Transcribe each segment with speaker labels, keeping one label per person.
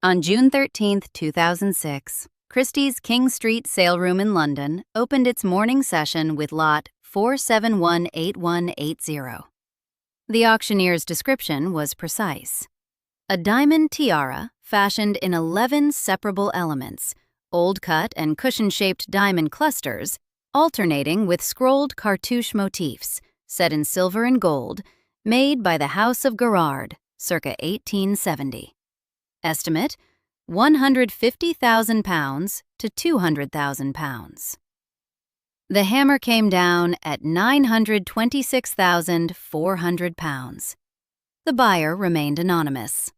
Speaker 1: On June 13, 2006, Christie's King Street saleroom in London opened its morning session with lot 4718180. The auctioneer's description was precise. A diamond tiara fashioned in 11 separable elements, old-cut and cushion-shaped diamond clusters, alternating with scrolled cartouche motifs, set in silver and gold, made by the House of Garrard, circa 1870. Estimate, £150,000 to £200,000. The hammer came down at £926,400. The buyer remained anonymous.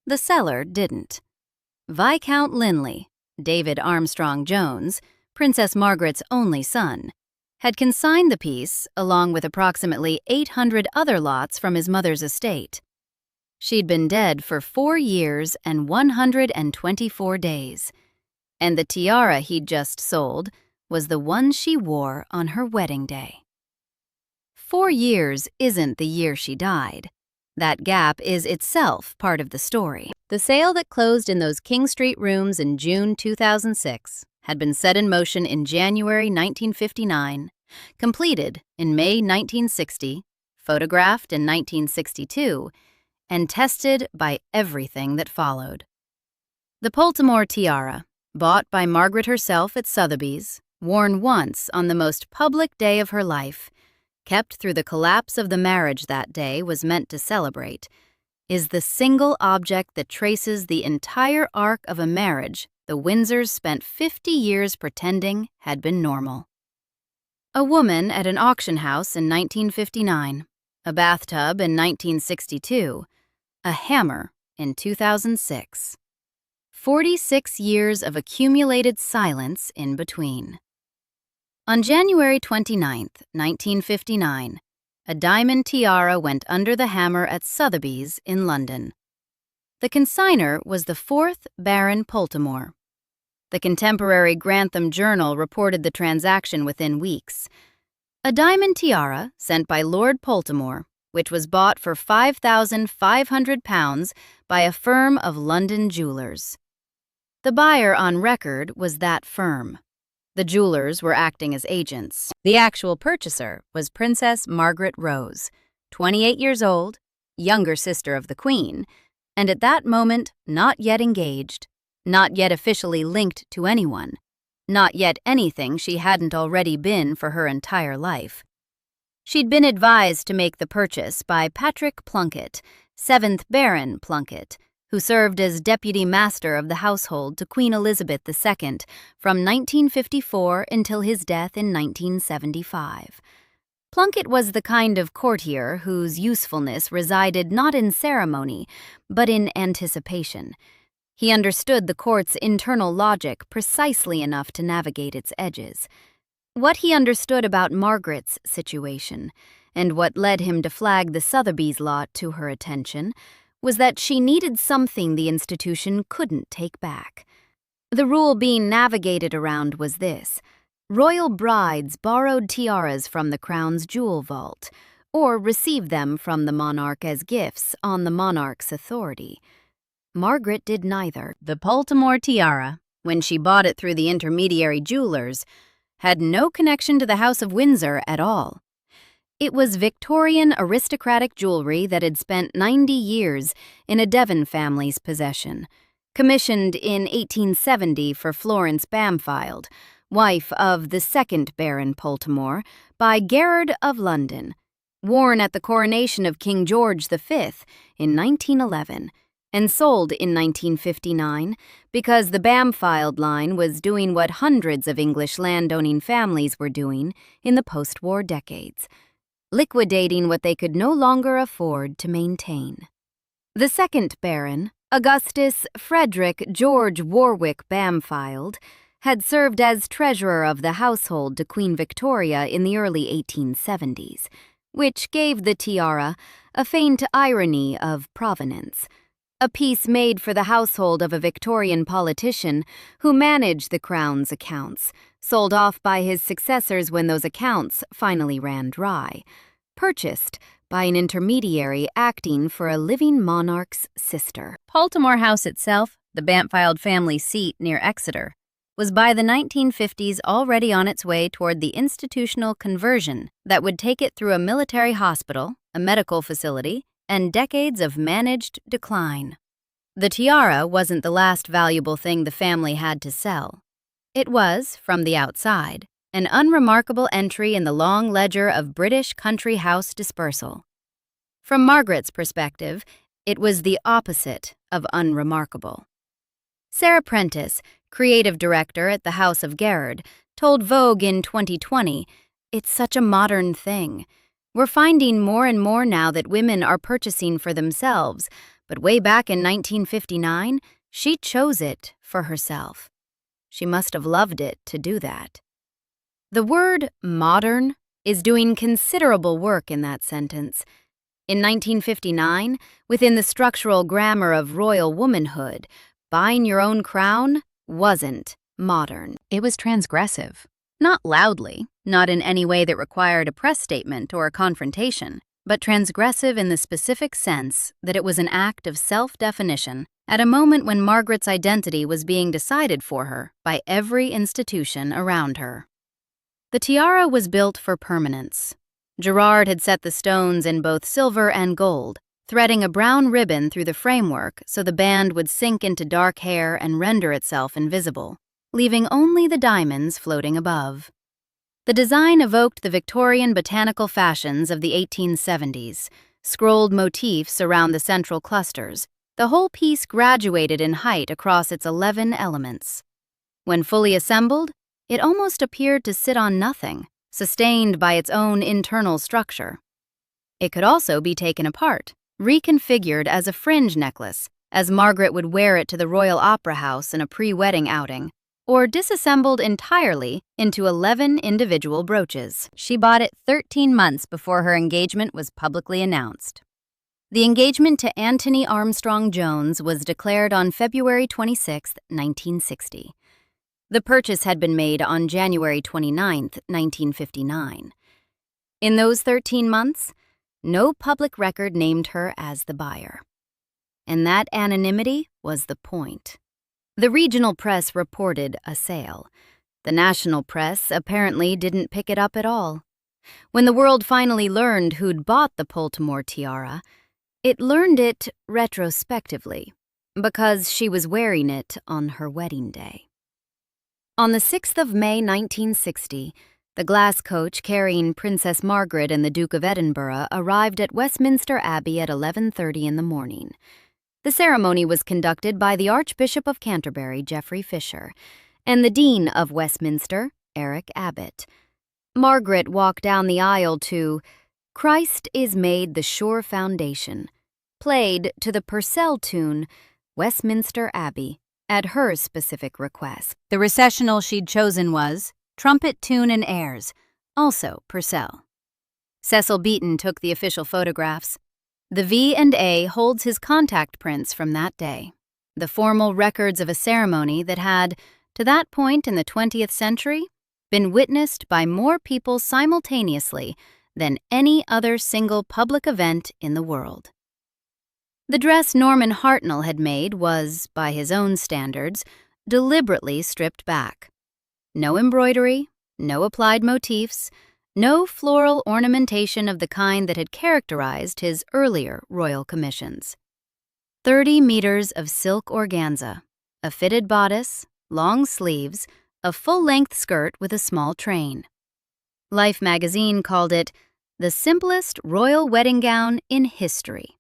Speaker 1: The seller didn't. Viscount Linley, David Armstrong-Jones, Princess Margaret's only son, had consigned the piece along with approximately 800 other lots from his mother's estate. She'd been dead for 4 years and 124 days, and the tiara he'd just sold was the one she wore on her wedding day. 4 years isn't the year she died. That gap is itself part of the story. The sale that closed in those King Street rooms in June 2006 had been set in motion in January 1959, completed in May 1960, photographed in 1962, and tested by everything that followed. The Poltimore tiara, bought by Margaret herself at Sotheby's, worn once on the most public day of her life, kept through the collapse of the marriage that day was meant to celebrate, is the single object that traces the entire arc of a marriage the Windsors spent 50 years pretending had been normal. A woman at an auction house in 1959, a bathtub in 1962, a hammer in 2006. 46 years of accumulated silence in between. On January 29, 1959, a diamond tiara went under the hammer at Sotheby's in London. The consigner was the 4th Baron Poltimore. The contemporary Grantham Journal reported the transaction within weeks. A diamond tiara sent by Lord Poltimore, which was bought for £5,500 by a firm of London jewelers. The buyer on record was that firm. The jewelers were acting as agents. The actual purchaser was Princess Margaret Rose, 28 years old, younger sister of the Queen, and at that moment not yet engaged, not yet officially linked to anyone, not yet anything she hadn't already been for her entire life. She'd been advised to make the purchase by Patrick Plunkett, 7th Baron Plunkett, who served as deputy master of the household to Queen Elizabeth II from 1954 until his death in 1975. Plunkett was the kind of courtier whose usefulness resided not in ceremony, but in anticipation. He understood the court's internal logic precisely enough to navigate its edges. What he understood about Margaret's situation, and what led him to flag the Sotheby's lot to her attention, was that she needed something the institution couldn't take back. The rule being navigated around was this: royal brides borrowed tiaras from the Crown's jewel vault, or received them from the monarch as gifts on the monarch's authority. Margaret did neither. The Poltimore tiara, when she bought it through the intermediary jewelers, had no connection to the House of Windsor at all. It was Victorian aristocratic jewelry that had spent 90 years in a Devon family's possession, commissioned in 1870 for Florence Bampfylde, wife of the 2nd Baron Poltimore, by Garrard of London, worn at the coronation of King George V in 1911, and sold in 1959 because the Bampfylde line was doing what hundreds of English landowning families were doing in the post-war decades, liquidating what they could no longer afford to maintain. The 2nd Baron, Augustus Frederick George Warwick Bampfylde, had served as treasurer of the household to Queen Victoria in the early 1870s, which gave the tiara a faint irony of provenance, a piece made for the household of a Victorian politician who managed the Crown's accounts, sold off by his successors when those accounts finally ran dry, purchased by an intermediary acting for a living monarch's sister. Poltimore House itself the Bampfylde family seat near Exeter, was by the 1950s already on its way toward the institutional conversion that would take it through a military hospital, a medical facility, and decades of managed decline. The tiara wasn't the last valuable thing the family had to sell. It was, from the outside, an unremarkable entry in the long ledger of British country house dispersal. From Margaret's perspective, it was the opposite of unremarkable. Sarah Prentice, creative director at the House of Garrard, told Vogue in 2020, "It's such a modern thing. We're finding more and more now that women are purchasing for themselves, but way back in 1959, she chose it for herself. She must have loved it to do that." The word modern is doing considerable work in that sentence. In 1959, within the structural grammar of royal womanhood, buying your own crown wasn't modern. It was transgressive. Not loudly, not in any way that required a press statement or a confrontation, but transgressive in the specific sense that it was an act of self-definition at a moment when Margaret's identity was being decided for her by every institution around her. The tiara was built for permanence. Garrard had set the stones in both silver and gold, threading a brown ribbon through the framework so the band would sink into dark hair and render itself invisible, leaving only the diamonds floating above. The design evoked the Victorian botanical fashions of the 1870s, scrolled motifs around the central clusters. The whole piece graduated in height across its 11 elements. When fully assembled, it almost appeared to sit on nothing, sustained by its own internal structure. It could also be taken apart, reconfigured as a fringe necklace, as Margaret would wear it to the Royal Opera House in a pre-wedding outing, or disassembled entirely into 11 individual brooches. She bought it 13 months before her engagement was publicly announced. The engagement to Anthony Armstrong-Jones was declared on February 26, 1960. The purchase had been made on January 29, 1959. In those 13 months, no public record named her as the buyer. And that anonymity was the point. The regional press reported a sale. The national press apparently didn't pick it up at all. When the world finally learned who'd bought the Poltimore tiara, it learned it retrospectively, because she was wearing it on her wedding day. On the 6th of May 1960, the glass coach carrying Princess Margaret and the Duke of Edinburgh arrived at Westminster Abbey at 11:30 in the morning. The ceremony was conducted by the Archbishop of Canterbury, Geoffrey Fisher, and the Dean of Westminster, Eric Abbott. Margaret walked down the aisle to "Christ is Made the Sure Foundation," played to the Purcell tune, Westminster Abbey, at her specific request. The recessional she'd chosen was Trumpet, Tune and Airs, also Purcell. Cecil Beaton took the official photographs. The V&A holds his contact prints from that day, the formal records of a ceremony that had, to that point in the 20th century, been witnessed by more people simultaneously than any other single public event in the world. The dress Norman Hartnell had made was, by his own standards, deliberately stripped back. No embroidery, no applied motifs, no floral ornamentation of the kind that had characterized his earlier royal commissions. 30 meters of silk organza, a fitted bodice, long sleeves, a full-length skirt with a small train. Life magazine called it the simplest royal wedding gown in history.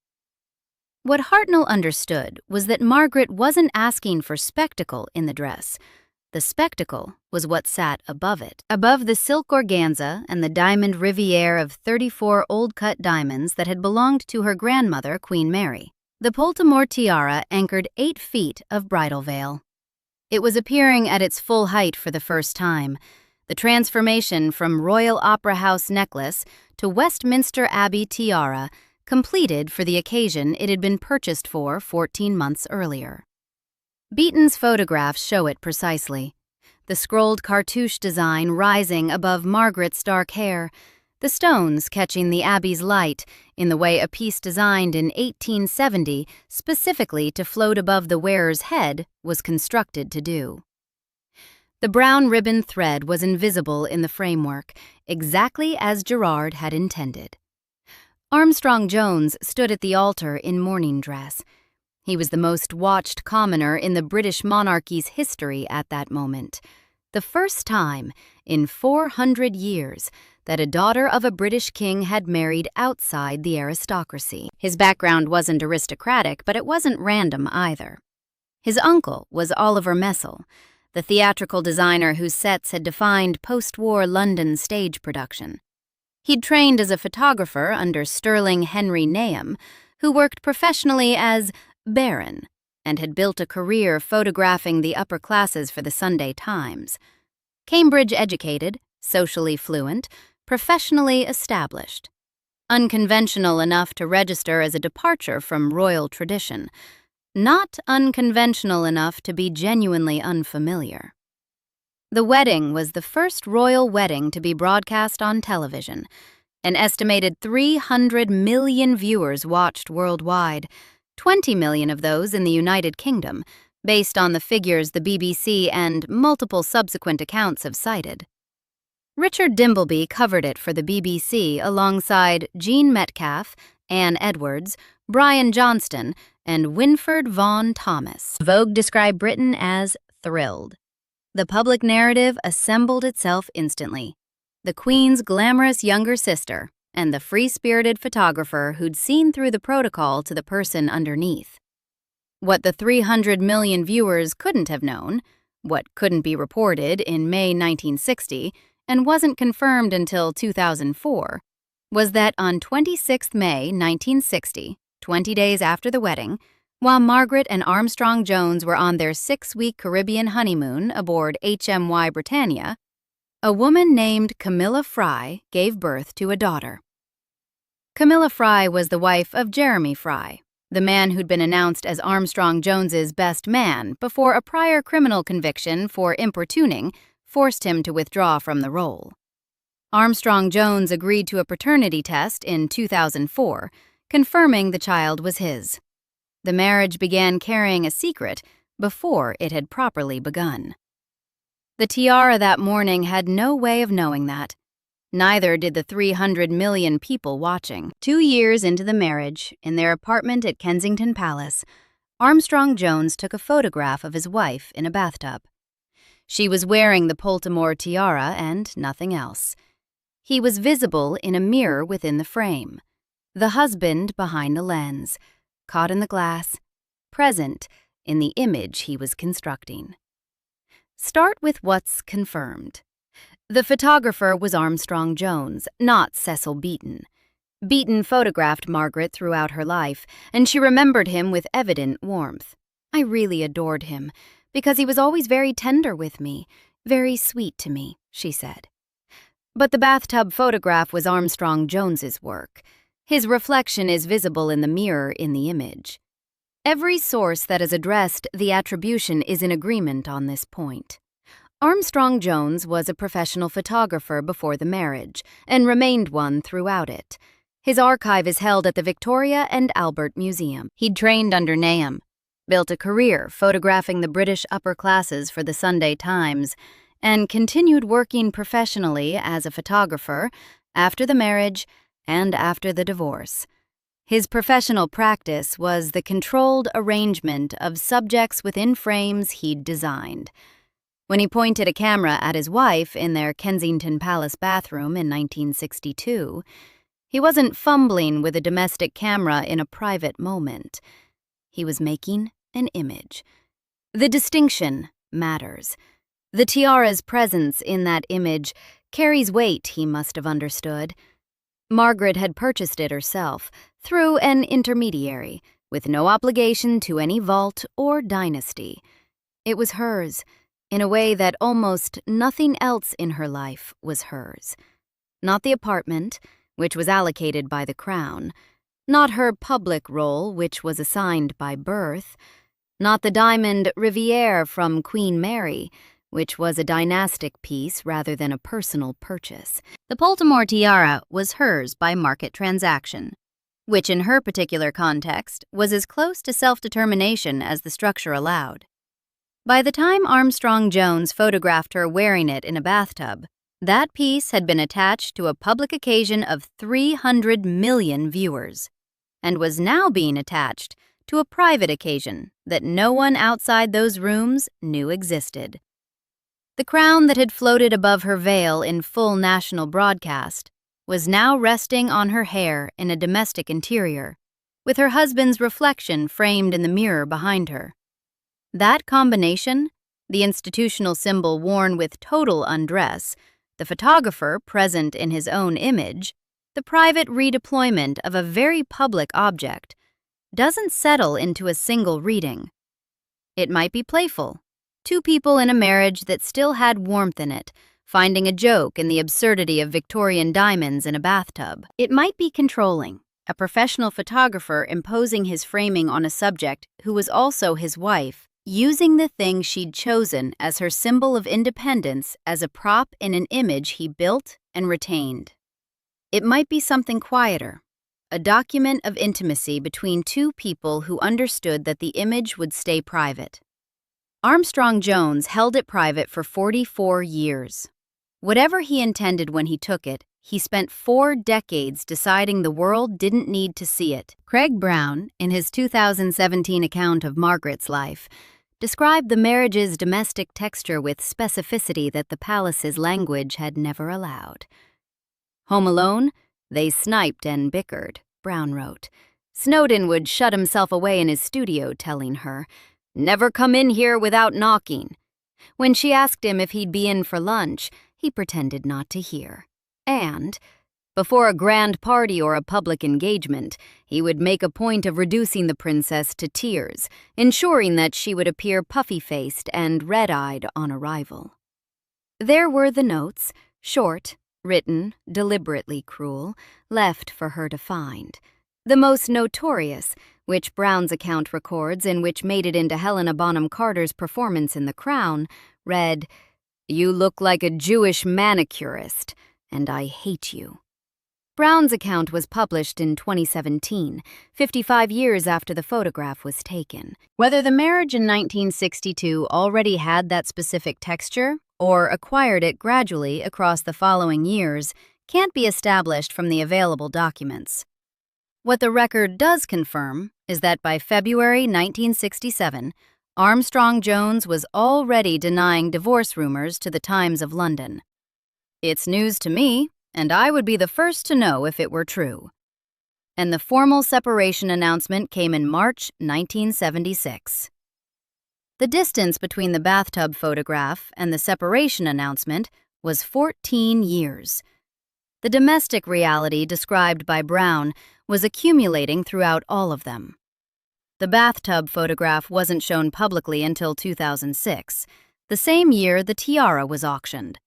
Speaker 1: What Hartnell understood was that Margaret wasn't asking for spectacle in the dress. The spectacle was what sat above it. Above the silk organza and the diamond riviere of 34 old-cut diamonds that had belonged to her grandmother, Queen Mary, the Poltimore tiara anchored 8 feet of bridal veil. It was appearing at its full height for the first time. The transformation from Royal Opera House necklace to Westminster Abbey tiara completed for the occasion it had been purchased for 14 months earlier. Beaton's photographs show it precisely. The scrolled cartouche design rising above Margaret's dark hair, the stones catching the abbey's light in the way a piece designed in 1870 specifically to float above the wearer's head was constructed to do. The brown ribbon thread was invisible in the framework, exactly as Garrard had intended. Armstrong-Jones stood at the altar in mourning dress. He was the most watched commoner in the British monarchy's history at that moment. The first time in 400 years that a daughter of a British king had married outside the aristocracy. His background wasn't aristocratic, but it wasn't random either. His uncle was Oliver Messel, the theatrical designer whose sets had defined post-war London stage production. He'd trained as a photographer under Sterling Henry Nahum, who worked professionally as Baron and had built a career photographing the upper classes for the Sunday Times. Cambridge educated, socially fluent, professionally established. Unconventional enough to register as a departure from royal tradition, not unconventional enough to be genuinely unfamiliar. The wedding was the first royal wedding to be broadcast on television. An estimated 300 million viewers watched worldwide, 20 million of those in the United Kingdom, based on the figures the BBC and multiple subsequent accounts have cited. Richard Dimbleby covered it for the BBC alongside Jean Metcalfe, Anne Edwards, Brian Johnston, and Winford Vaughan Thomas. Vogue described Britain as thrilled. The public narrative assembled itself instantly. The Queen's glamorous younger sister and the free-spirited photographer who'd seen through the protocol to the person underneath. What the 300 million viewers couldn't have known, what couldn't be reported in May 1960 and wasn't confirmed until 2004, was that on 26 May 1960, 20 days after the wedding, while Margaret and Armstrong-Jones were on their 6-week Caribbean honeymoon aboard HMY Britannia, a woman named Camilla Fry gave birth to a daughter. Camilla Fry was the wife of Jeremy Fry, the man who'd been announced as Armstrong-Jones's best man before a prior criminal conviction for importuning forced him to withdraw from the role. Armstrong-Jones agreed to a paternity test in 2004, confirming the child was his. The marriage began carrying a secret before it had properly begun. The Tiara that morning had no way of knowing that. Neither did the 300 million people watching. 2 years into the marriage, in their apartment at Kensington Palace, Armstrong-Jones took a photograph of his wife in a bathtub. She was wearing the Poltimore tiara and nothing else. He was visible in a mirror within the frame, the husband behind the lens, caught in the glass, present in the image he was constructing. Start with what's confirmed. The photographer was Armstrong-Jones, not Cecil Beaton. Beaton photographed Margaret throughout her life, and she remembered him with evident warmth. I really adored him, because he was always very tender with me, very sweet to me, she said. But the bathtub photograph was Armstrong-Jones's work. His reflection is visible in the mirror in the image. Every source that has addressed the attribution is in agreement on this point. Armstrong-Jones was a professional photographer before the marriage, and remained one throughout it. His archive is held at the Victoria and Albert Museum. He'd trained under Nahum, built a career photographing the British upper classes for the Sunday Times, and continued working professionally as a photographer after the marriage and after the divorce. His professional practice was the controlled arrangement of subjects within frames he'd designed. When he pointed a camera at his wife in their Kensington Palace bathroom in 1962, he wasn't fumbling with a domestic camera in a private moment. He was making an image. The distinction matters. The tiara's presence in that image carries weight, he must have understood. Margaret had purchased it herself, through an intermediary, with no obligation to any vault or dynasty. It was hers, in a way that almost nothing else in her life was hers. Not the apartment, which was allocated by the Crown, not her public role, which was assigned by birth, not the diamond Riviere from Queen Mary, which was a dynastic piece rather than a personal purchase. The Poltimore tiara was hers by market transaction, which in her particular context was as close to self-determination as the structure allowed. By the time Armstrong-Jones photographed her wearing it in a bathtub, that piece had been attached to a public occasion of 300 million viewers, and was now being attached to a private occasion that no one outside those rooms knew existed. The crown that had floated above her veil in full national broadcast was now resting on her hair in a domestic interior, with her husband's reflection framed in the mirror behind her. That combination, the institutional symbol worn with total undress, the photographer present in his own image, the private redeployment of a very public object, doesn't settle into a single reading. It might be playful, two people in a marriage that still had warmth in it, finding a joke in the absurdity of Victorian diamonds in a bathtub. It might be controlling, a professional photographer imposing his framing on a subject who was also his wife, using the thing she'd chosen as her symbol of independence as a prop in an image he built and retained. It might be something quieter, a document of intimacy between two people who understood that the image would stay private. Armstrong-Jones held it private for 44 years. Whatever he intended when he took it, he spent 4 decades deciding the world didn't need to see it. Craig Brown, in his 2017 account of Margaret's life, described the marriage's domestic texture with specificity that the palace's language had never allowed. Home alone, they sniped and bickered, Brown wrote. Snowdon would shut himself away in his studio telling her, "Never come in here without knocking." When she asked him if he'd be in for lunch, he pretended not to hear. And, before a grand party or a public engagement, he would make a point of reducing the princess to tears, ensuring that she would appear puffy-faced and red-eyed on arrival. There were the notes, short, written, deliberately cruel, left for her to find. The most notorious, which Brown's account records and which made it into Helena Bonham Carter's performance in The Crown, read, "You look like a Jewish manicurist, and I hate you." Brown's account was published in 2017, 55 years after the photograph was taken. Whether the marriage in 1962 already had that specific texture or acquired it gradually across the following years can't be established from the available documents. What the record does confirm is that by February 1967, Armstrong-Jones was already denying divorce rumors to the Times of London. It's news to me, and I would be the first to know if it were true. And the formal separation announcement came in March 1976. The distance between the bathtub photograph and the separation announcement was 14 years. The domestic reality described by Brown was accumulating throughout all of them. The bathtub photograph wasn't shown publicly until 2006, the same year the tiara was auctioned.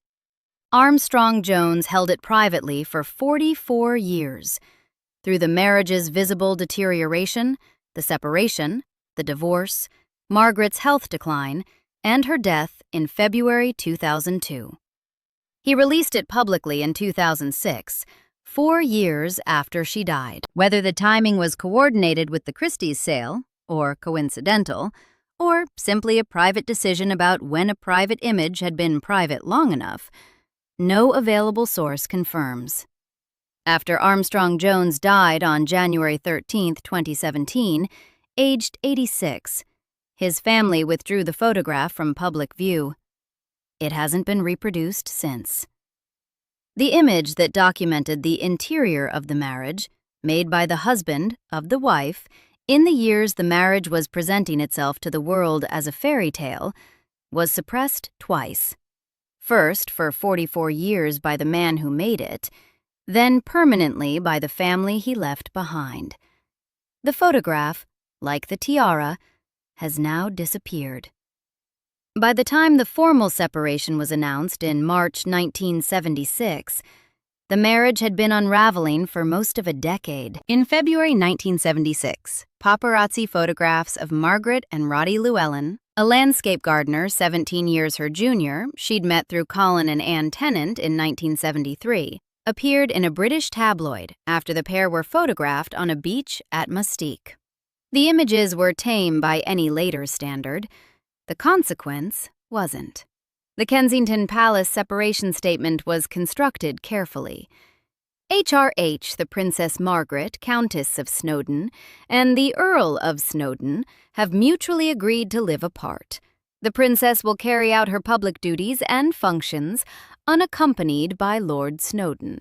Speaker 1: Armstrong-Jones held it privately for 44 years. Through the marriage's visible deterioration, the separation, the divorce, Margaret's health decline, and her death in February 2002. He released it publicly in 2006, 4 years after she died. Whether the timing was coordinated with the Christie's sale, or coincidental, or simply a private decision about when a private image had been private long enough, no available source confirms. After Armstrong-Jones died on January 13, 2017, aged 86, his family withdrew the photograph from public view. It hasn't been reproduced since. The image that documented the interior of the marriage, made by the husband of the wife, in the years the marriage was presenting itself to the world as a fairy tale, was suppressed twice. First for 44 years by the man who made it, then permanently by the family he left behind. The photograph, like the tiara, has now disappeared. By the time the formal separation was announced in March 1976, the marriage had been unraveling for most of a decade. In February 1976, paparazzi photographs of Margaret and Roddy Llewellyn, A landscape gardener 17 years her junior, she'd met through Colin and Anne Tennant in 1973, appeared in a British tabloid after the pair were photographed on a beach at Mustique. The images were tame by any later standard. The consequence wasn't. The Kensington Palace separation statement was constructed carefully. HRH, the Princess Margaret, Countess of Snowdon, and the Earl of Snowdon have mutually agreed to live apart. The princess will carry out her public duties and functions unaccompanied by Lord Snowdon.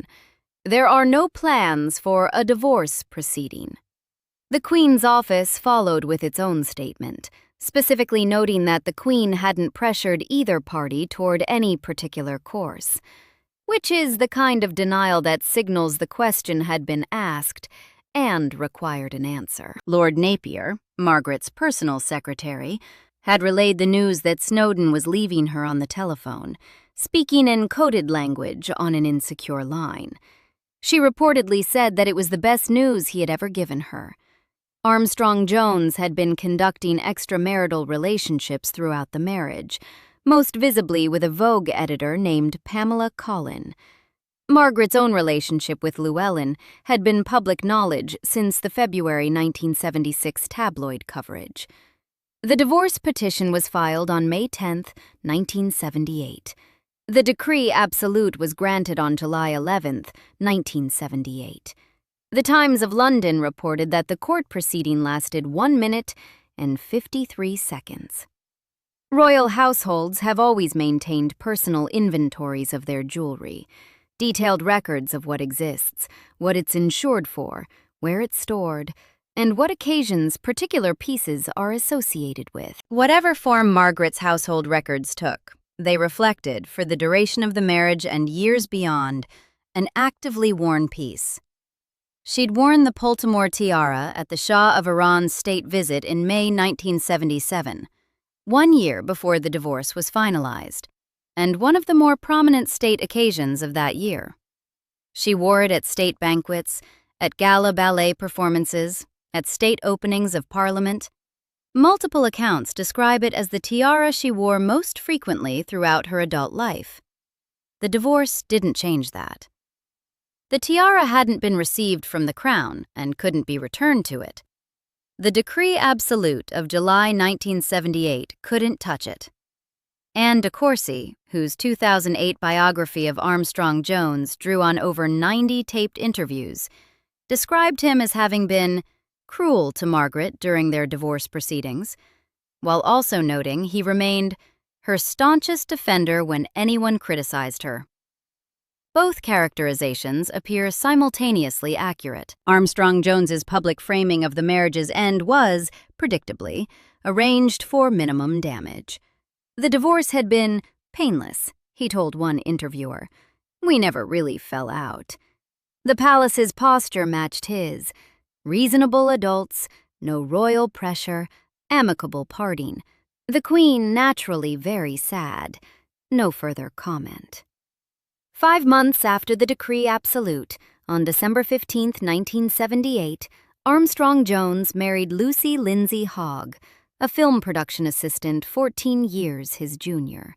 Speaker 1: There are no plans for a divorce proceeding. The Queen's office followed with its own statement, specifically noting that the Queen hadn't pressured either party toward any particular course, which is the kind of denial that signals the question had been asked and required an answer. Lord Napier, Margaret's personal secretary, had relayed the news that Snowdon was leaving her on the telephone, speaking in coded language on an insecure line. She reportedly said that it was the best news he had ever given her. Armstrong-Jones had been conducting extramarital relationships throughout the marriage, most visibly with a Vogue editor named Pamela Collin. Margaret's own relationship with Llewellyn had been public knowledge since the February 1976 tabloid coverage. The divorce petition was filed on May 10, 1978. The decree absolute was granted on July 11, 1978. The Times of London reported that the court proceeding lasted 1 minute and 53 seconds. Royal households have always maintained personal inventories of their jewelry, detailed records of what exists, what it's insured for, where it's stored, and what occasions particular pieces are associated with. Whatever form Margaret's household records took, they reflected, for the duration of the marriage and years beyond, an actively worn piece. She'd worn the Poltimore tiara at the Shah of Iran's state visit in May 1977, 1 year before the divorce was finalized, and one of the more prominent state occasions of that year. She wore it at state banquets, at gala ballet performances, at state openings of Parliament. Multiple accounts describe it as the tiara she wore most frequently throughout her adult life. The divorce didn't change that. The tiara hadn't been received from the Crown and couldn't be returned to it. The decree absolute of July 1978 couldn't touch it. Anne de Courcy, whose 2008 biography of Armstrong-Jones drew on over 90 taped interviews, described him as having been cruel to Margaret during their divorce proceedings, while also noting he remained her staunchest defender when anyone criticized her. Both characterizations appear simultaneously accurate. Armstrong-Jones's public framing of the marriage's end was, predictably, arranged for minimum damage. The divorce had been painless, he told one interviewer. We never really fell out. The palace's posture matched his. Reasonable adults, no royal pressure, amicable parting. The Queen naturally very sad. No further comment. 5 months after the decree absolute, on December 15, 1978, Armstrong-Jones married Lucy Lindsay Hogg, a film production assistant 14 years his junior.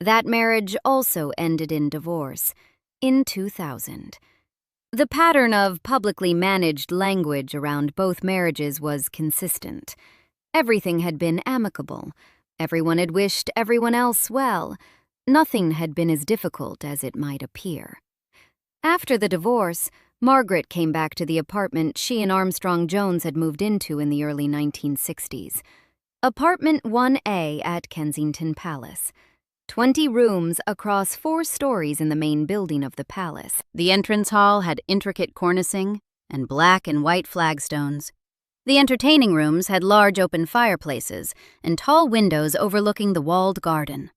Speaker 1: That marriage also ended in divorce, in 2000. The pattern of publicly managed language around both marriages was consistent. Everything had been amicable. Everyone had wished everyone else well. Nothing had been as difficult as it might appear. After the divorce, Margaret came back to the apartment she and Armstrong-Jones had moved into in the early 1960s. Apartment 1A at Kensington Palace. 20 rooms across 4 stories in the main building of the palace. The entrance hall had intricate cornicing and black and white flagstones. The entertaining rooms had large open fireplaces and tall windows overlooking the walled garden.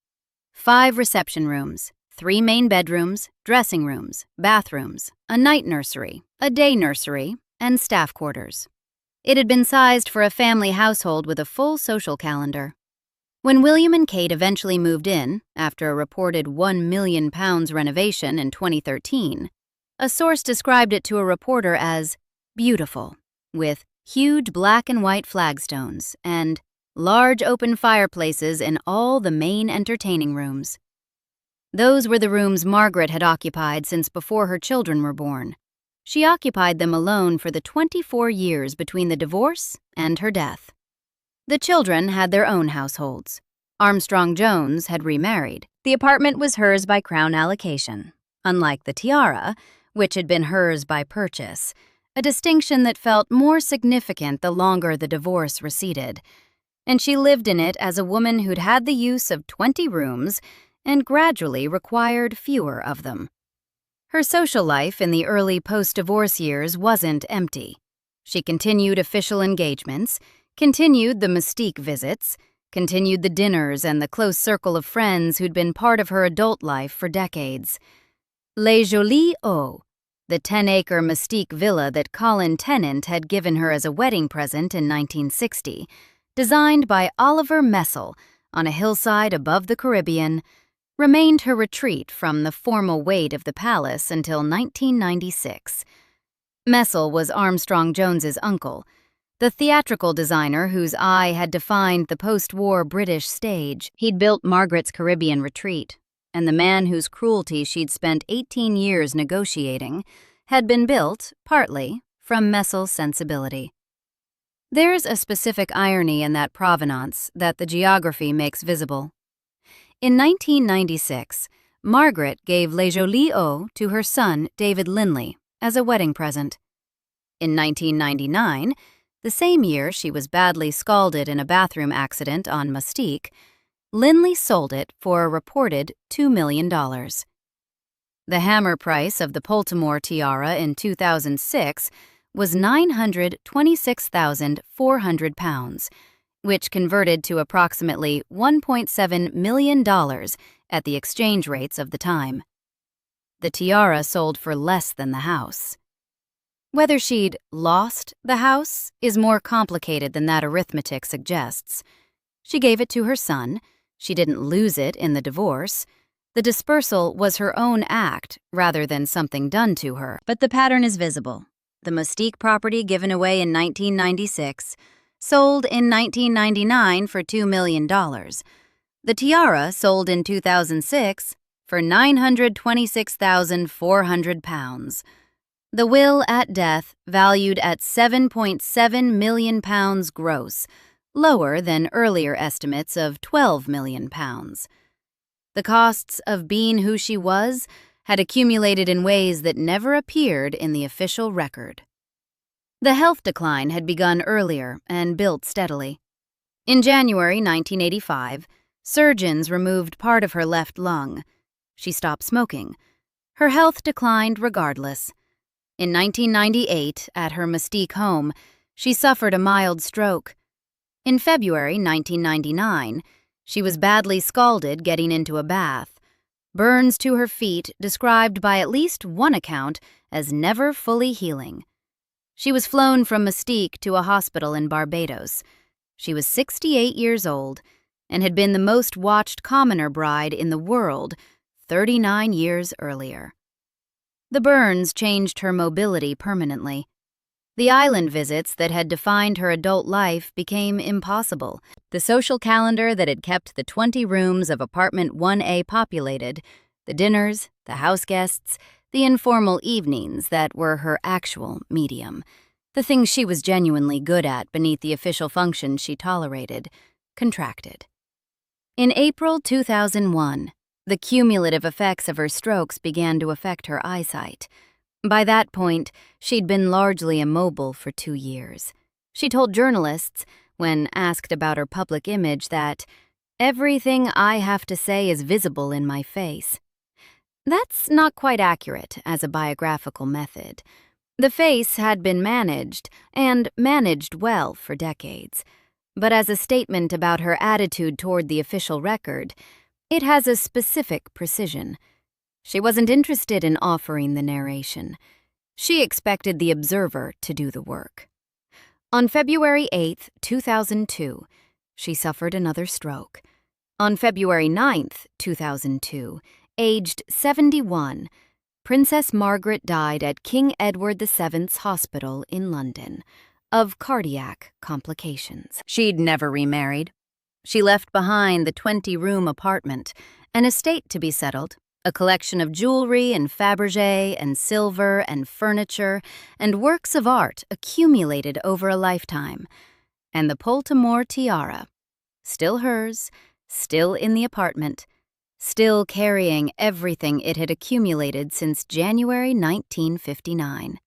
Speaker 1: 5 reception rooms, 3 main bedrooms, dressing rooms, bathrooms, a night nursery, a day nursery, and staff quarters. It had been sized for a family household with a full social calendar. When William and Kate eventually moved in, after a reported £1 million renovation in 2013, a source described it to a reporter as beautiful, with huge black and white flagstones and large open fireplaces in all the main entertaining rooms. Those were the rooms Margaret had occupied since before her children were born. She occupied them alone for the 24 years between the divorce and her death. The children had their own households. Armstrong-Jones had remarried. The apartment was hers by Crown allocation, unlike the Tiara, which had been hers by purchase, a distinction that felt more significant the longer the divorce receded. And she lived in it as a woman who'd had the use of 20 rooms and gradually required fewer of them. Her social life in the early post-divorce years wasn't empty. She continued official engagements, continued the mystique visits, continued the dinners and the close circle of friends who'd been part of her adult life for decades. Les Jolies Eaux, the 10-acre mystique villa that Colin Tennant had given her as a wedding present in 1960, designed by Oliver Messel on a hillside above the Caribbean, remained her retreat from the formal weight of the palace until 1996. Messel was Armstrong-Jones's uncle, the theatrical designer whose eye had defined the post-war British stage. He'd built Margaret's Caribbean retreat, and the man whose cruelty she'd spent 18 years negotiating had been built, partly, from Messel's sensibility. There's a specific irony in that provenance that the geography makes visible. In 1996, Margaret gave Les Jolies Eaux to her son, David Linley, as a wedding present. In 1999, the same year she was badly scalded in a bathroom accident on Mystique, Linley sold it for a reported $2 million. The hammer price of the Poltimore tiara in 2006 was £926,400, which converted to approximately $1.7 million at the exchange rates of the time. The tiara sold for less than the house. Whether she'd lost the house is more complicated than that arithmetic suggests. She gave it to her son. She didn't lose it in the divorce. The dispersal was her own act rather than something done to her. But the pattern is visible. The Mystique property given away in 1996 sold in 1999 for $2 million. The tiara sold in 2006 for £926,400. The will at death valued at £7.7 million gross, lower than earlier estimates of £12 million. The costs of being who she was had accumulated in ways that never appeared in the official record. The health decline had begun earlier and built steadily. In January 1985, surgeons removed part of her left lung. She stopped smoking. Her health declined regardless. In 1998, at her Mystique home, she suffered a mild stroke. In February 1999, she was badly scalded getting into a bath. Burns to her feet described by at least one account as never fully healing. She was flown from Mystique to a hospital in Barbados. She was 68 years old and had been the most watched commoner bride in the world 39 years earlier. The burns changed her mobility permanently. The island visits that had defined her adult life became impossible. The social calendar that had kept the 20 rooms of apartment 1A populated, the dinners, the house guests, the informal evenings that were her actual medium, the things she was genuinely good at beneath the official functions she tolerated, contracted. In April 2001, the cumulative effects of her strokes began to affect her eyesight. By that point, she'd been largely immobile for 2 years. She told journalists, when asked about her public image, that, "Everything I have to say is visible in my face." That's not quite accurate as a biographical method. The face had been managed, and managed well, for decades. But as a statement about her attitude toward the official record, it has a specific precision. She wasn't interested in offering the narration. She expected the observer to do the work. On February 8, 2002, she suffered another stroke. On February 9, 2002, aged 71, Princess Margaret died at King Edward VII's Hospital in London, of cardiac complications. She'd never remarried. She left behind the 20-room apartment, an estate to be settled, a collection of jewelry and Fabergé and silver and furniture and works of art accumulated over a lifetime, and the Poltimore tiara, still hers, still in the apartment, still carrying everything it had accumulated since January 1959.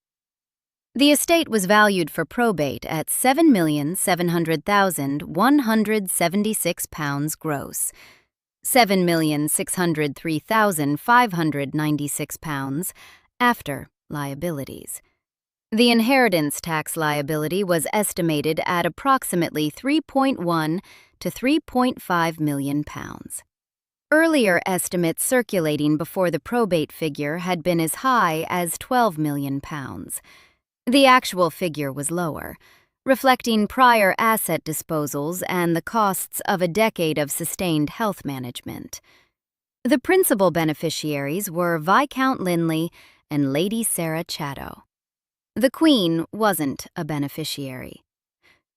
Speaker 1: The estate was valued for probate at £7,700,176 gross, £7,603,596 after liabilities. The inheritance tax liability was estimated at approximately £3.1 to £3.5 million. Earlier estimates circulating before the probate figure had been as high as £12 million. The actual figure was lower, reflecting prior asset disposals and the costs of a decade of sustained health management. The principal beneficiaries were Viscount Linley and Lady Sarah Chatto. The Queen wasn't a beneficiary.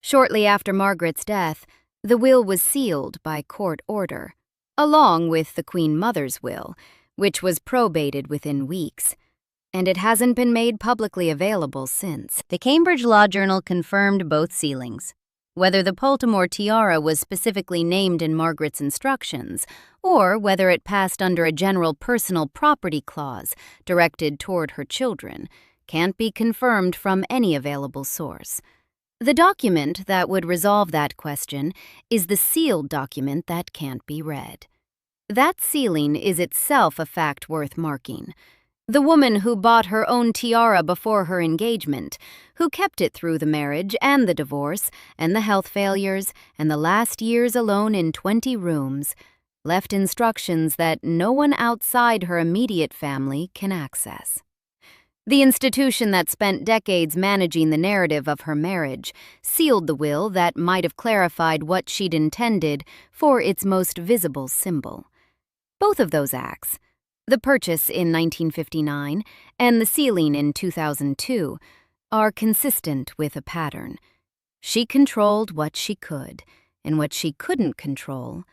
Speaker 1: Shortly after Margaret's death, the will was sealed by court order, along with the Queen Mother's will, which was probated within weeks, and it hasn't been made publicly available since. The Cambridge Law Journal confirmed both sealings. Whether the Poltimore tiara was specifically named in Margaret's instructions, or whether it passed under a general personal property clause directed toward her children, can't be confirmed from any available source. The document that would resolve that question is the sealed document that can't be read. That sealing is itself a fact worth marking. The woman who bought her own tiara before her engagement, who kept it through the marriage and the divorce and the health failures and the last years alone in 20 rooms, left instructions that no one outside her immediate family can access. The institution that spent decades managing the narrative of her marriage sealed the will that might have clarified what she'd intended for its most visible symbol. Both of those acts, the purchase in 1959 and the sealing in 2002, are consistent with a pattern. She controlled what she could, and what she couldn't control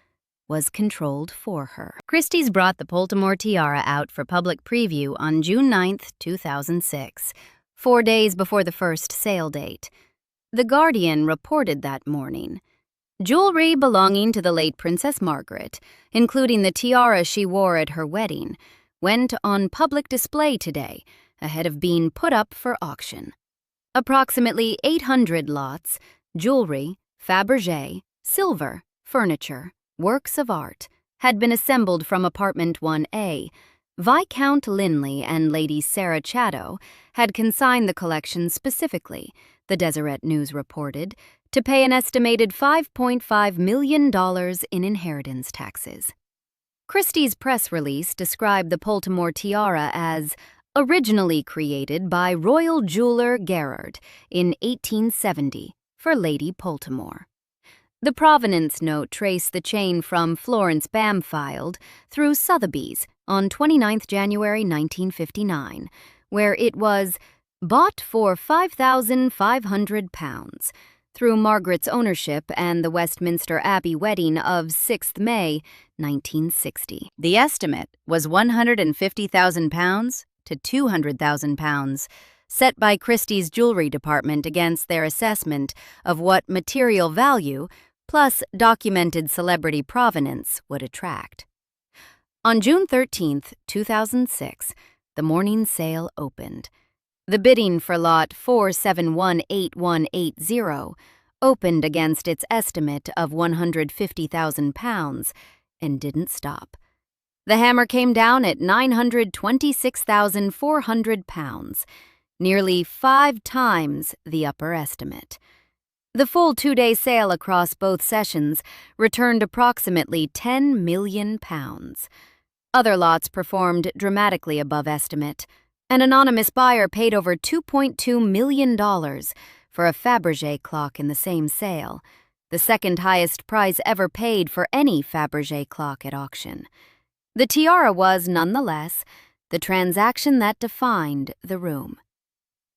Speaker 1: was controlled for her. Christie's brought the Poltimore tiara out for public preview on June 9, 2006, 4 days before the first sale date. The Guardian reported that morning. Jewelry belonging to the late Princess Margaret, including the tiara she wore at her wedding, went on public display today, ahead of being put up for auction. Approximately 800 lots, jewelry, Fabergé, silver, furniture, works of art, had been assembled from apartment 1A. Viscount Linley and Lady Sarah Chatto had consigned the collection specifically, the Deseret News reported, to pay an estimated $5.5 million in inheritance taxes. Christie's press release described the Poltimore tiara as originally created by royal jeweler Garrard in 1870 for Lady Poltimore. The Provenance note traced the chain from Florence Bampfylde through Sotheby's on 29 January 1959, where it was bought for £5,500 through Margaret's ownership and the Westminster Abbey wedding of 6 May 1960. The estimate was £150,000 to £200,000, set by Christie's jewelry department against their assessment of what material value plus documented celebrity provenance would attract. On June 13, 2006, the morning sale opened. The bidding for lot 4718180 opened against its estimate of £150,000 and didn't stop. The hammer came down at £926,400, nearly 5 times the upper estimate. The full 2-day sale across both sessions returned approximately £10 million. Other lots performed dramatically above estimate. An anonymous buyer paid over $2.2 million for a Fabergé clock in the same sale, the second highest price ever paid for any Fabergé clock at auction. The tiara was, nonetheless, the transaction that defined the room.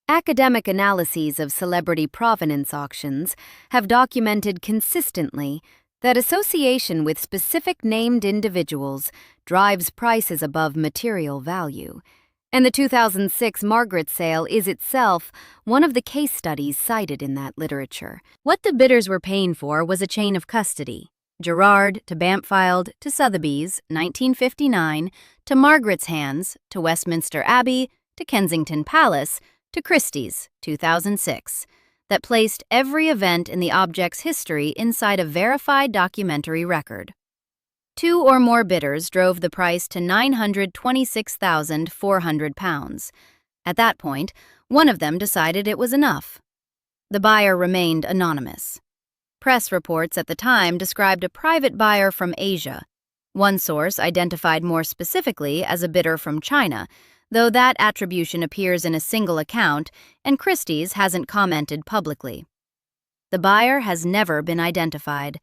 Speaker 1: Academic analyses of celebrity provenance auctions have documented consistently that association with specific named individuals drives prices above material value, and the 2006 Margaret sale is itself one of the case studies cited in that literature. What the bidders were paying for was a chain of custody. Garrard to Bampfylde to Sotheby's, 1959, to Margaret's hands, to Westminster Abbey, to Kensington Palace, to Christie's, 2006, that placed every event in the object's history inside a verified documentary record. 2 or more bidders drove the price to £926,400. At that point, one of them decided it was enough. The buyer remained anonymous. Press reports at the time described a private buyer from Asia. One source identified more specifically as a bidder from China, though that attribution appears in a single account and Christie's hasn't commented publicly. The buyer has never been identified.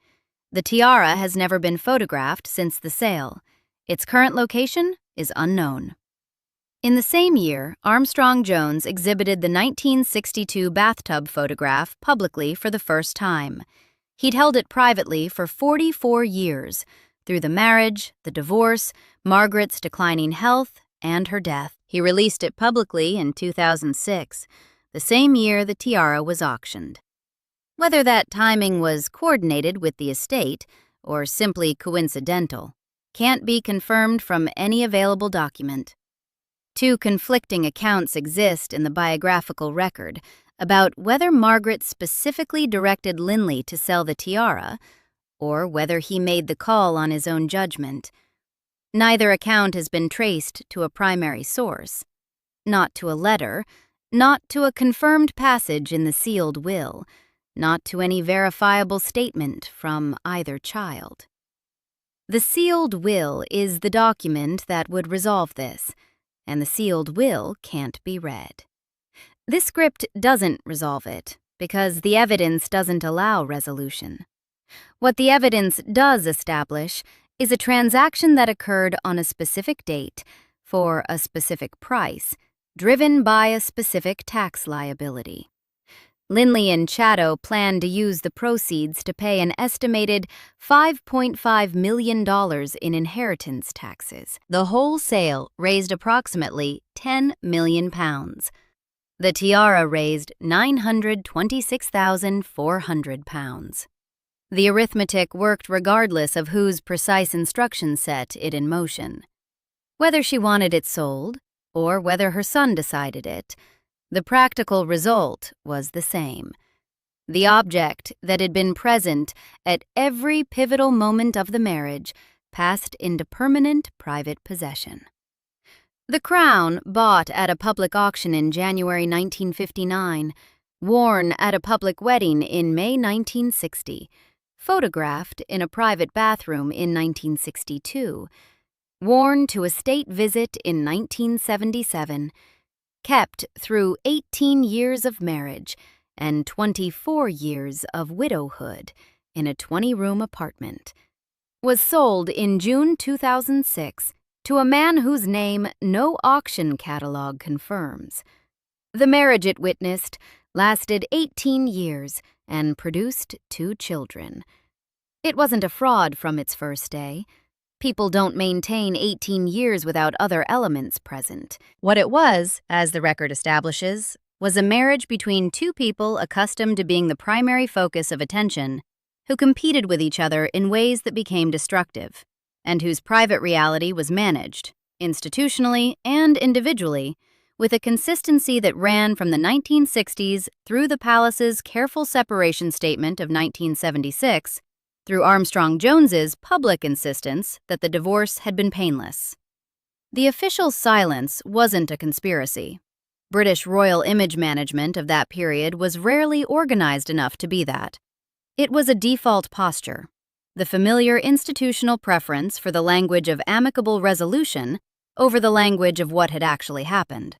Speaker 1: The tiara has never been photographed since the sale. Its current location is unknown. In the same year, Armstrong-Jones exhibited the 1962 bathtub photograph publicly for the first time. He'd held it privately for 44 years, through the marriage, the divorce, Margaret's declining health, and her death. He released it publicly in 2006, the same year the tiara was auctioned. Whether that timing was coordinated with the estate or simply coincidental can't be confirmed from any available document. 2 conflicting accounts exist in the biographical record about whether Margaret specifically directed Linley to sell the tiara or whether he made the call on his own judgment. Neither account has been traced to a primary source, not to a letter, not to a confirmed passage in the sealed will, not to any verifiable statement from either child. The sealed will is the document that would resolve this, and the sealed will can't be read. This script doesn't resolve it because the evidence doesn't allow resolution. What the evidence does establish is a transaction that occurred on a specific date for a specific price, driven by a specific tax liability. Linley and Chatto planned to use the proceeds to pay an estimated $5.5 million in inheritance taxes. The whole sale raised approximately £10 million. The tiara raised £926,400. The arithmetic worked regardless of whose precise instruction set it in motion. Whether she wanted it sold, or whether her son decided it, the practical result was the same. The object that had been present at every pivotal moment of the marriage passed into permanent private possession. The crown, bought at a public auction in January 1959, worn at a public wedding in May 1960, photographed in a private bathroom in 1962, worn to a state visit in 1977, kept through 18 years of marriage and 24 years of widowhood in a 20-room apartment, was sold in June 2006 to a man whose name no auction catalog confirms. The marriage it witnessed lasted 18 years and produced 2 children. It wasn't a fraud from its first day. People don't maintain 18 years without other elements present. What it was, as the record establishes, was a marriage between 2 people accustomed to being the primary focus of attention, who competed with each other in ways that became destructive, and whose private reality was managed, institutionally and individually, with a consistency that ran from the 1960s through the palace's careful separation statement of 1976, through Armstrong-Jones's public insistence that the divorce had been painless. The official silence wasn't a conspiracy. British royal image management of that period was rarely organized enough to be that. It was a default posture, the familiar institutional preference for the language of amicable resolution over the language of what had actually happened.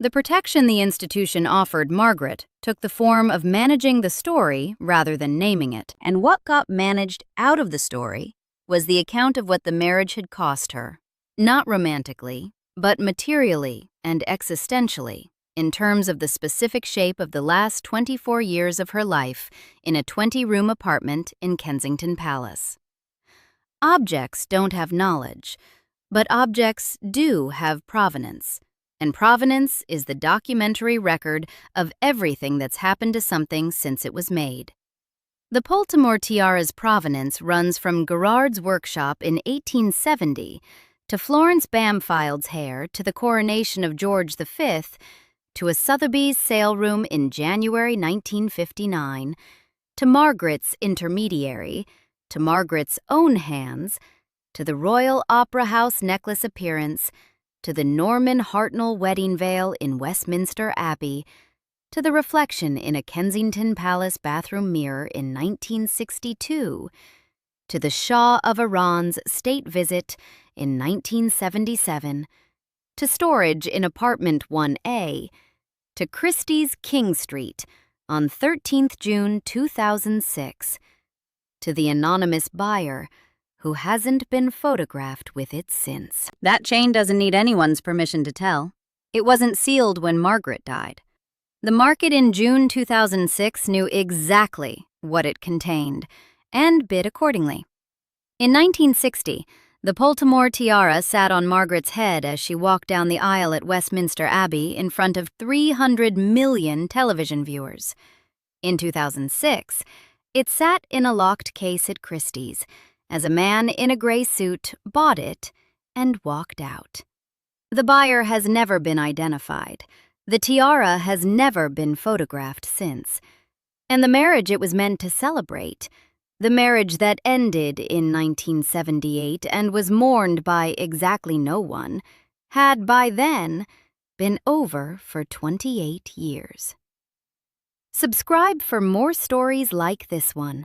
Speaker 1: The protection the institution offered Margaret took the form of managing the story rather than naming it, and what got managed out of the story was the account of what the marriage had cost her, not romantically, but materially and existentially, in terms of the specific shape of the last 24 years of her life in a 20-room apartment in Kensington Palace. Objects don't have knowledge, but objects do have provenance, and provenance is the documentary record of everything that's happened to something since it was made. The Poltimore tiara's provenance runs from Garrard's workshop in 1870 to Florence Bampfylde's hair to the coronation of George V to a Sotheby's saleroom in January 1959 to Margaret's intermediary to Margaret's own hands to the Royal Opera House necklace appearance to the Norman Hartnell wedding veil in Westminster Abbey to the reflection in a Kensington Palace bathroom mirror in 1962, to the Shah of Iran's state visit in 1977, to storage in apartment 1A, to Christie's King Street on 13th June 2006, to the anonymous buyer who hasn't been photographed with it since. That chain doesn't need anyone's permission to tell. It wasn't sealed when Margaret died. The market in June 2006 knew exactly what it contained and bid accordingly. In 1960, the Poltimore tiara sat on Margaret's head as she walked down the aisle at Westminster Abbey in front of 300 million television viewers. In 2006, it sat in a locked case at Christie's as a man in a gray suit bought it and walked out. The buyer has never been identified. The tiara has never been photographed since. And the marriage it was meant to celebrate, the marriage that ended in 1978 and was mourned by exactly no one, had by then been over for 28 years. Subscribe for more stories like this one.